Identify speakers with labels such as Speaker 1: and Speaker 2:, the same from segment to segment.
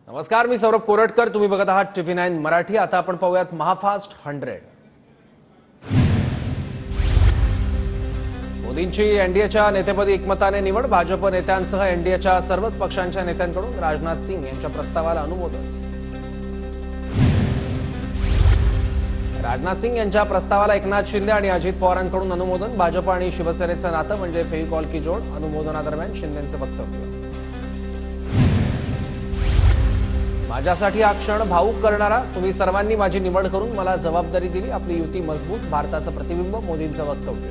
Speaker 1: नमस्कार, मी सौरभ कोरटकर. तुम्ही बघत आहात TV9 मराठी. आता आपण पाहूयात महाफास्ट 100. मोदींची एनडीएच्या नेतेपदी एकमताने निवड. भाजप नेत्यांसह एनडीएच्या सर्वच पक्षांच्या नेत्यांकडून राजनाथ सिंग यांच्या प्रस्तावाला अनुमोदन. राजनाथ सिंग यांच्या प्रस्तावाला एकनाथ शिंदे आणि अजित पवारांकडून अनुमोदन. भाजप आणि शिवसेनेचं नातं म्हणजे फेविकॉल की जोड. अनुमोदनादरम्यान शिंदेंचं वक्तव्य. माझ्यासाठी हा क्षण भावूक करणारा. तुम्ही सर्वांनी माझी निवड करून मला जबाबदारी दिली. आपली युती मजबूत, भारताचं प्रतिबिंब. मोदींचं वक्तव्य.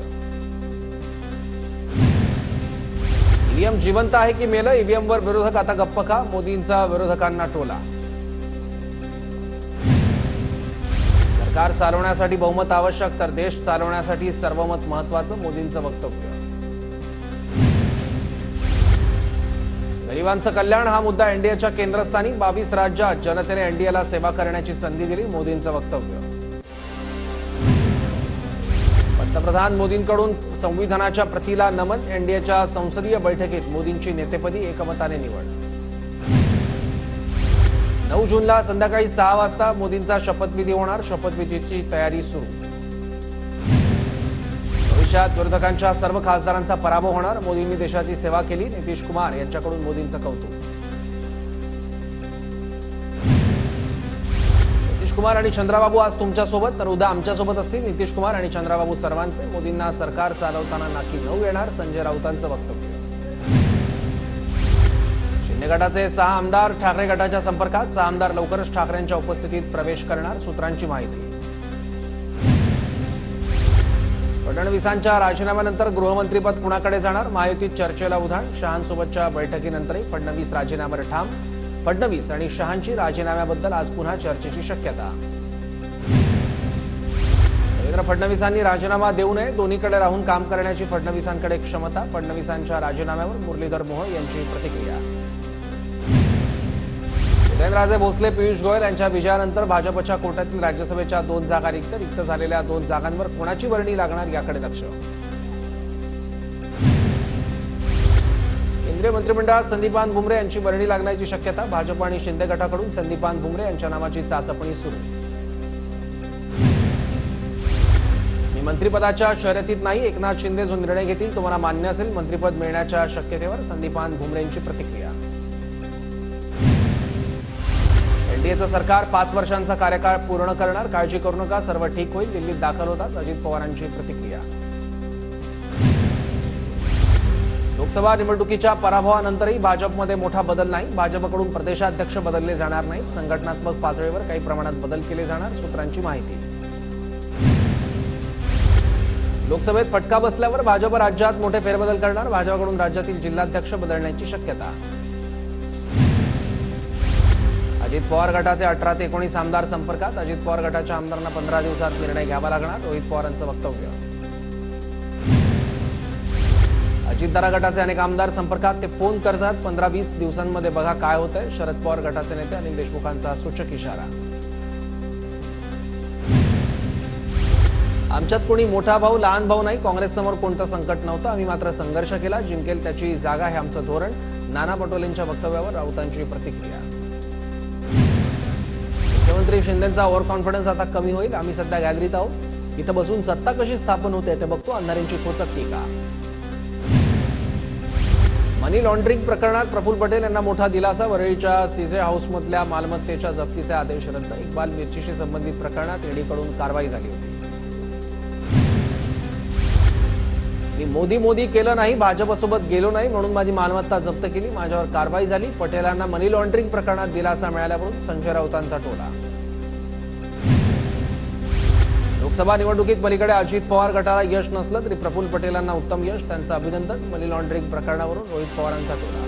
Speaker 1: ईव्हीएम जिवंत आहे की मेलं? ईव्हीएमवर विरोधक आता गप्प का? मोदींचा विरोधकांना टोला. सरकार चालवण्यासाठी बहुमत आवश्यक, तर देश चालवण्यासाठी सर्वमत महत्त्वाचं. मोदींचं वक्तव्य. गरिबांचं कल्याण हा मुद्दा एनडीएच्या केंद्रस्थानी. 22 राज्यात जनतेने एनडीएला सेवा करण्याची संधी दिली. मोदींचं वक्तव्य. पंतप्रधान मोदींकडून संविधानाच्या प्रतीला नमन. एनडीएच्या संसदीय बैठकीत मोदींची नेतेपदी एकमताने निवड. 9 जूनला संध्याकाळी 6 वाजता मोदींचा शपथविधी होणार. शपथविधीची तयारी सुरू. भविष्यात विरोधकांच्या सर्व खासदारांचा पराभव होणार. मोदींनी देशाची सेवा केली. नितीश कुमार यांच्याकडून मोदींचं कौतुक. नितीश कुमार आणि चंद्राबाबू आज तुमच्यासोबत, तर उद्या आमच्यासोबत असतील. नितीश कुमार आणि चंद्राबाबू सर्वांचे. मोदींना सरकार चालवताना नाकी नऊ येणार. संजय राऊतांचं वक्तव्य. शिंदे गटाचे 6 आमदार ठाकरे गटाच्या संपर्कात. 6 आमदार लवकरच ठाकरेंच्या उपस्थितीत प्रवेश करणार. सूत्रांची माहिती. फडणवीसांच्या राजीनाम्यानंतर गृहमंत्रीपद कुणाकडे जाणार? महायुतीत चर्चेला उधाण. शहांसोबतच्या बैठकीनंतरही फडणवीस राजीनाम्यावर ठाम. फडणवीस आणि शहांची राजीनाम्याबद्दल आज पुन्हा चर्चेची शक्यता. देवेंद्र फडणवीसांनी राजीनामा देऊ नये. दोन्हीकडे राहून काम करण्याची फडणवीसांकडे क्षमता. फडणवीसांच्या राजीनाम्यावर मुरलीधर मोहोळ यांची प्रतिक्रिया. उदयनराजे भोसले, पियुष गोयल यांच्या विजयानंतर भाजपच्या कोट्यातील राज्यसभेच्या 2 जागा रिक्त झालेल्या 2 जागांवर कोणाची वर्णी लागणार याकडे लक्ष. केंद्रीय मंत्रिमंडळात संदीपान भुमरे यांची वर्णी लागण्याची शक्यता. भाजप आणि शिंदे गटाकडून संदीपान भुमरे यांच्या नावाची चाचपणी सुरू. मी मंत्रिपदाच्या शर्यतीत नाही. एकनाथ शिंदे जो निर्णय घेतील तो मला मान्य असेल. मंत्रिपद मिळण्याच्या शक्यतेवर संदीपान भुमरेंची प्रतिक्रिया. एनडीएचं सरकार 5 वर्षांचा कार्यकाळ पूर्ण करणार. काळजी करू नका, सर्व ठीक होईल. दिल्लीत दाखल होतात अजित पवारांची प्रतिक्रिया. लोकसभा निवडणुकीच्या पराभवानंतरही भाजपमध्ये मोठा बदल नाही. भाजपकडून प्रदेशाध्यक्ष बदलले जाणार नाहीत. संघटनात्मक पातळीवर काही प्रमाणात बदल केले जाणार. सूत्रांची माहिती. लोकसभेत फटका बसल्यावर भाजप राज्यात मोठे फेरबदल करणार. भाजपकडून राज्यातील जिल्हाध्यक्ष बदलण्याची शक्यता. अजित पवार गटाचे 18 ते 19 आमदार संपर्कात. अजित पवार गटाच्या आमदारांना 15 दिवसात निर्णय घ्यावा लागणार. रोहित पवारांचं वक्तव्य. अजितदारा गटाचे अनेक आमदार संपर्कात. ते फोन करतात. 15-20 दिवसांमध्ये बघा काय होतंय. शरद पवार गटाचे नेते अनिल देशमुखांचा सूचक इशारा. आमच्यात कोणी मोठा भाऊ लहान भाऊ नाही. काँग्रेससमोर कोणतं संकट नव्हतं. आम्ही मात्र संघर्ष केला. जिंकेल त्याची जागा हे आमचं धोरण. नाना पटोलेंच्या वक्तव्यावर राऊतांची प्रतिक्रिया. मुख्यमंत्री शिंदेंचा ओव्हर कॉन्फिडन्स आता कमी होईल. आम्ही सध्या गॅलरीत आहोत. इथं बसून सत्ता कशी स्थापन होते ते बघतो. अंधारींची खोचक टीका. मनी लॉन्ड्रिंग प्रकरणात प्रफुल्ल पटेल यांना मोठा दिलासा. वरळीच्या सीजे हाऊसमधल्या मालमत्तेच्या जप्तीचे आदेश रद्द. इक्बाल मिर्चीशी संबंधित प्रकरणात ईडीकडून कारवाई झाली होती. मी मोदी केलं नाही. भाजपसोबत गेलो नाही म्हणून माझी मालमत्ता जप्त केली. माझ्यावर कारवाई झाली. पटेलांना मनी लॉन्ड्रिंग प्रकरणात दिलासा मिळाल्यावरून संजय राऊतांचा टोला. लोकसभा निवडणुकीत पलीकडे अजित पवार गटाला यश नसलं तरी प्रफुल्ल पटेलांना उत्तम यश. त्यांचं अभिनंदन. मनी लॉन्ड्रिंग प्रकरणावरून रोहित पवारांचा टोला.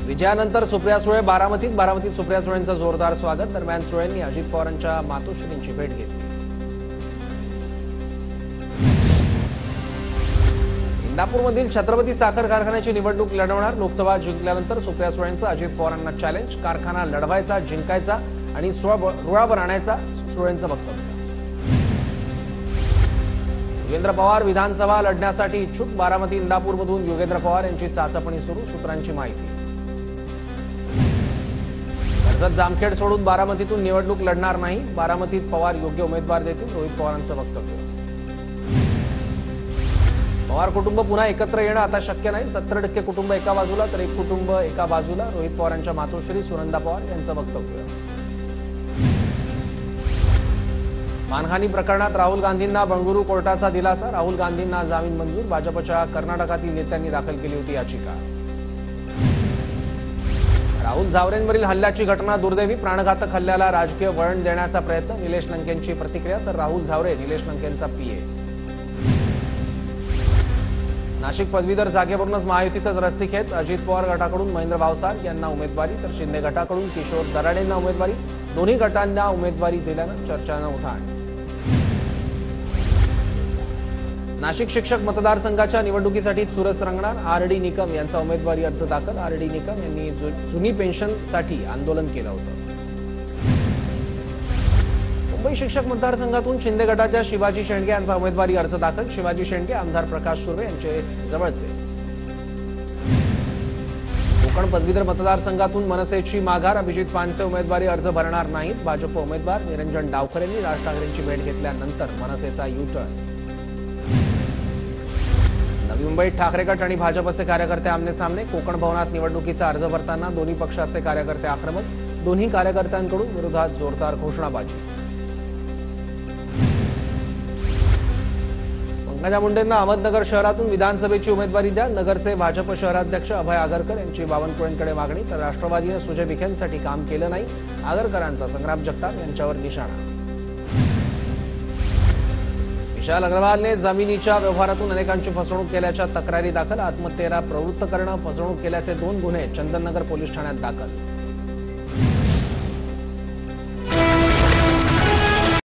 Speaker 1: विजयानंतर सुप्रिया सुळे बारामतीत सुप्रिया सुळेंचं जोरदार स्वागत. दरम्यान सुळेंनी अजित पवारांच्या मातोश्रींची भेट घेतली. इंदापूरमधील छत्रपती साखर कारखान्याची निवडणूक लढवणार. लोकसभा जिंकल्यानंतर सुप्रिया सुळेंचं अजित पवारांना चॅलेंज. कारखाना लढवायचा, जिंकायचा आणि रुळावर आणायचा. सुळेंचं वक्तव्य. योगेंद्र पवार विधानसभा लढण्यासाठी इच्छुक. बारामती इंदापूरमधून योगेंद्र पवार यांची चाचपणी सुरू. सूत्रांची माहिती. कर्जत जामखेड सोडून बारामतीतून निवडणूक लढणार नाही, बारामतीत पवार योग्य उमेदवार देतील, रोहित पवारांचं वक्तव्य. पवार कुटुंब पुन्हा एकत्र येणं आता शक्य नाही, 70% कुटुंब एका बाजूला तर एक कुटुंब एका बाजूला, रोहित पवारांच्या मातोश्री सुनंदा पवार यांचं वक्तव्य. मानहानी प्रकरणात राहुल गांधींना बंगळुरू कोर्टाचा दिलासा, राहुल गांधींना जामीन मंजूर, भाजपच्या कर्नाटकातील नेत्यांनी दाखल केली होती याचिका. राहुल झावरेंवरील हल्ल्याची घटना दुर्दैवी, प्राणघातक हल्ल्याला राजकीय वळण देण्याचा प्रयत्न, निलेश लंकेंची प्रतिक्रिया, तर राहुल झावरे निलेश लंकेंचा पीए. नाशिक पदवीधर जागेवरूनच महायुतीतच रस्सीखेच, अजित पवार गटाकडून महेंद्र भावसार यांना उमेदवारी तर शिंदे गटाकडून किशोर दराडेंना उमेदवारी, दोन्ही गटांना उमेदवारी दिल्यानं चर्चांना उधाण. नाशिक शिक्षक मतदारसंघाच्या निवडणुकीसाठी चुरस रंगणार, आर.डी. निकम यांचा उमेदवारी अर्ज दाखल, आर.डी. निकम यांनी जुनी पेन्शनसाठी आंदोलन केलं होतं. मुंबई शिक्षक मतदारसंघातून शिंदे गटाच्या शिवाजी शेंडगे यांचा उमेदवारी अर्ज दाखल, शिवाजी शेंडगे आमदार प्रकाश सुर्वे यांचे जवळचे. कोकण पदवीधर मतदारसंघातून मनसेची माघार, अभिजित पानसे उमेदवारी अर्ज भरणार नाहीत, भाजप उमेदवार निरंजन डावकर यांनी राज ठाकरेंची भेट घेतल्यानंतर मनसेचा यू-टर्न. नवी मुंबईत ठाकरे गट आणि भाजपचे कार्यकर्ते आमने सामने, कोकण भवनात निवडणुकीचा अर्ज भरताना दोन्ही पक्षाचे कार्यकर्ते आक्रमक, दोन्ही कार्यकर्त्यांकडून विरोधात जोरदार घोषणाबाजी. पंकजा मुंडेंना अहमदनगर शहरातून विधानसभेची उमेदवारी द्या, नगरचे भाजप शहराध्यक्ष अभय आगरकर यांची बावनकुळेंकडे मागणी, तर राष्ट्रवादीने सुजय विखेंसाठी काम केलं नाही, आगरकरांचा संग्राम जगताप यांच्यावर निशाणा. विशाल अग्रवालने जमिनीच्या व्यवहारातून अनेकांची फसवणूक केल्याच्या तक्रारी दाखल, आत्महत्येला प्रवृत्त करणं, फसवणूक केल्याचे 2 गुन्हे चंदननगर पोलीस ठाण्यात दाखल.